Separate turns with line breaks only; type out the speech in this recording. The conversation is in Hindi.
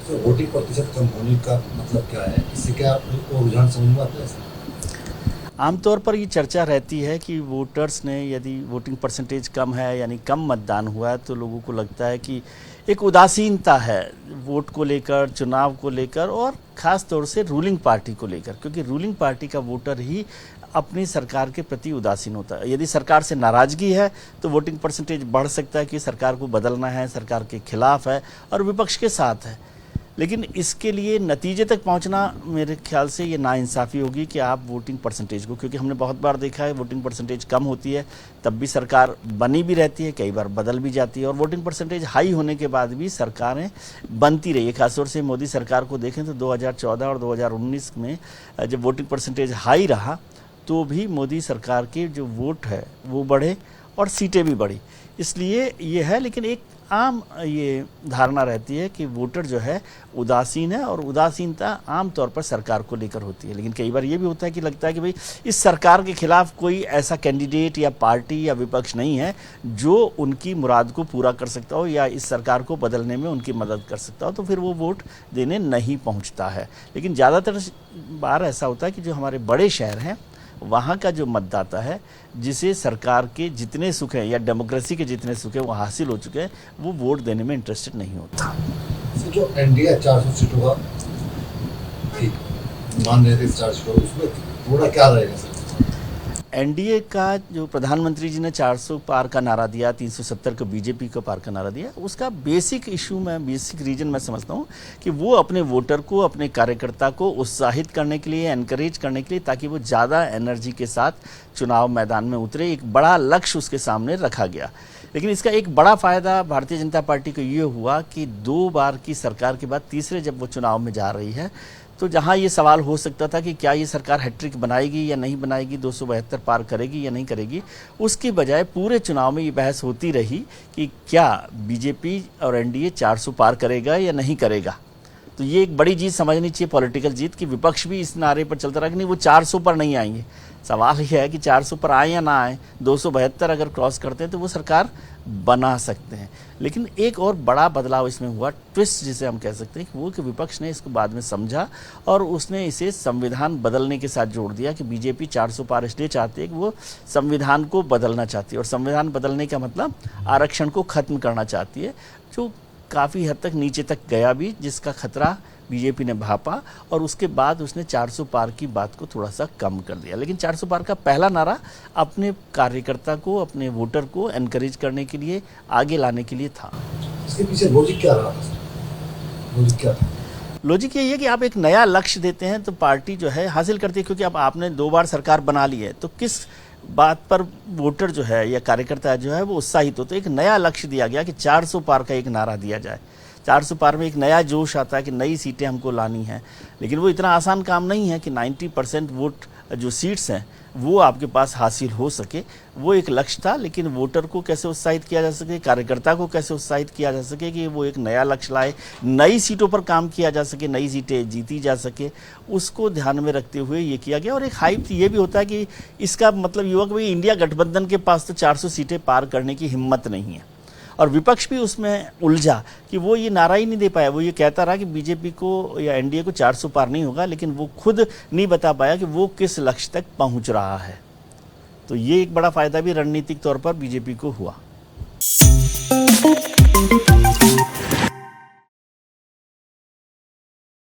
तो वोटिंग प्रतिशत कम होने का मतलब क्या है, इससे क्या आपको रुझान समझ में आता है?
आमतौर पर ये चर्चा रहती है कि वोटर्स ने यदि वोटिंग परसेंटेज कम है यानी कम मतदान हुआ है तो लोगों को लगता है कि एक उदासीनता है वोट को लेकर, चुनाव को लेकर और ख़ास तौर से रूलिंग पार्टी को लेकर, क्योंकि रूलिंग पार्टी का वोटर ही अपनी सरकार के प्रति उदासीन होता है। यदि सरकार से नाराज़गी है तो वोटिंग परसेंटेज बढ़ सकता है कि सरकार को बदलना है, सरकार के खिलाफ है और विपक्ष के साथ है। लेकिन इसके लिए नतीजे तक पहुंचना मेरे ख्याल से ये नाइंसाफ़ी होगी कि आप वोटिंग परसेंटेज को, क्योंकि हमने बहुत बार देखा है वोटिंग परसेंटेज कम होती है तब भी सरकार बनी भी रहती है, कई बार बदल भी जाती है, और वोटिंग परसेंटेज हाई होने के बाद भी सरकारें बनती रही है। खासतौर से मोदी सरकार को देखें तो 2014 और 2019 में जब वोटिंग परसेंटेज हाई रहा तो भी मोदी सरकार के जो वोट है वो बढ़े और सीटें भी बढ़ी। इसलिए ये है, लेकिन एक आम ये धारणा रहती है कि वोटर जो है उदासीन है और उदासीनता आम तौर पर सरकार को लेकर होती है। लेकिन कई बार ये भी होता है कि लगता है कि भाई इस सरकार के खिलाफ कोई ऐसा कैंडिडेट या पार्टी या विपक्ष नहीं है जो उनकी मुराद को पूरा कर सकता हो या इस सरकार को बदलने में उनकी मदद कर सकता हो, तो फिर वो वोट देने नहीं पहुंचता है। लेकिन ज़्यादातर बार ऐसा होता है कि जो हमारे बड़े शहर हैं वहाँ का जो मतदाता है, जिसे सरकार के जितने सुख हैं या डेमोक्रेसी के जितने सुख हैं वो हासिल हो चुके हैं, वो वोट देने में इंटरेस्टेड नहीं होता।
जो एनडीए 400 सीटों का मान रहे थे, 400 सीटों, उसमें थोड़ा क्या रहेगा सर?
एनडीए का जो प्रधानमंत्री जी ने 400 पार का नारा दिया, 370 को बीजेपी को पार का नारा दिया, उसका बेसिक इशू में, बेसिक रीजन मैं समझता हूँ कि वो अपने वोटर को, अपने कार्यकर्ता को उत्साहित करने के लिए, एनकरेज करने के लिए, ताकि वो ज़्यादा एनर्जी के साथ चुनाव मैदान में उतरे। एक बड़ा लक्ष्य उसके सामने रखा गया। लेकिन इसका एक बड़ा फ़ायदा भारतीय जनता पार्टी को ये हुआ कि 2 बार की सरकार के बाद तीसरे जब वो चुनाव में जा रही है तो जहां ये सवाल हो सकता था कि क्या ये सरकार हैट्रिक बनाएगी या नहीं बनाएगी, 272 पार करेगी या नहीं करेगी, उसकी बजाय पूरे चुनाव में ये बहस होती रही कि क्या बीजेपी और एनडीए 400 पार करेगा या नहीं करेगा। तो ये एक बड़ी जीत समझनी चाहिए, पॉलिटिकल जीत, कि विपक्ष भी इस नारे पर चलता रहा कि नहीं वो 400 पर नहीं आएंगे। सवाल यह है कि 400 पर आए या ना आए, 272 अगर क्रॉस करते हैं तो वो सरकार बना सकते हैं। लेकिन एक और बड़ा बदलाव इसमें हुआ, ट्विस्ट जिसे हम कह सकते हैं, वो कि विपक्ष ने इसको बाद में समझा और उसने इसे संविधान बदलने के साथ जोड़ दिया कि बीजेपी 400 पार इसलिए चाहती है कि वो संविधान को बदलना चाहती है, और संविधान बदलने का मतलब आरक्षण को खत्म करना चाहती है, जो काफ़ी हद तक नीचे तक गया भी, जिसका खतरा बीजेपी ने भापा, और उसके बाद उसने 400 पार की बात को थोड़ा सा कम कर दिया। लेकिन 400 पार का पहला नारा अपने कार्यकर्ता को, अपने वोटर को एनकरेज करने के लिए, आगे लाने के लिए था।
इसके पीछे लॉजिक क्या रहा था? लॉजिक क्या था?
लॉजिक यही है कि आप एक नया लक्ष्य देते हैं तो पार्टी जो है हासिल करती है, क्योंकि अब आपने 2 बार सरकार बना ली है तो किस बात पर वोटर जो है या कार्यकर्ता जो है वो उत्साहित होते। एक नया लक्ष्य दिया गया कि 400 पार का एक नारा दिया जाए। 400 पार में एक नया जोश आता है कि नई सीटें हमको लानी हैं। लेकिन वो इतना आसान काम नहीं है कि 90% वोट जो सीट्स हैं वो आपके पास हासिल हो सके। वो एक लक्ष्य था, लेकिन वोटर को कैसे उत्साहित किया जा सके, कार्यकर्ता को कैसे उत्साहित किया जा सके कि वो एक नया लक्ष्य लाए, नई सीटों पर काम किया जा सके, नई सीटें जीती जा सके, उसको ध्यान में रखते हुए ये किया गया। और एक हाइप ये भी होता है कि इसका मतलब ये हुआ कि भाई इंडिया गठबंधन के पास तो 400 सीटें पार करने की हिम्मत नहीं है, और विपक्ष भी उसमें उलझा कि वो ये नारा ही नहीं दे पाया। वो ये कहता रहा कि बीजेपी को या एनडीए को 400 पार नहीं होगा, लेकिन वो खुद नहीं बता पाया कि वो किस लक्ष्य तक पहुंच रहा है। तो ये एक बड़ा फायदा भी रणनीतिक तौर पर बीजेपी को हुआ।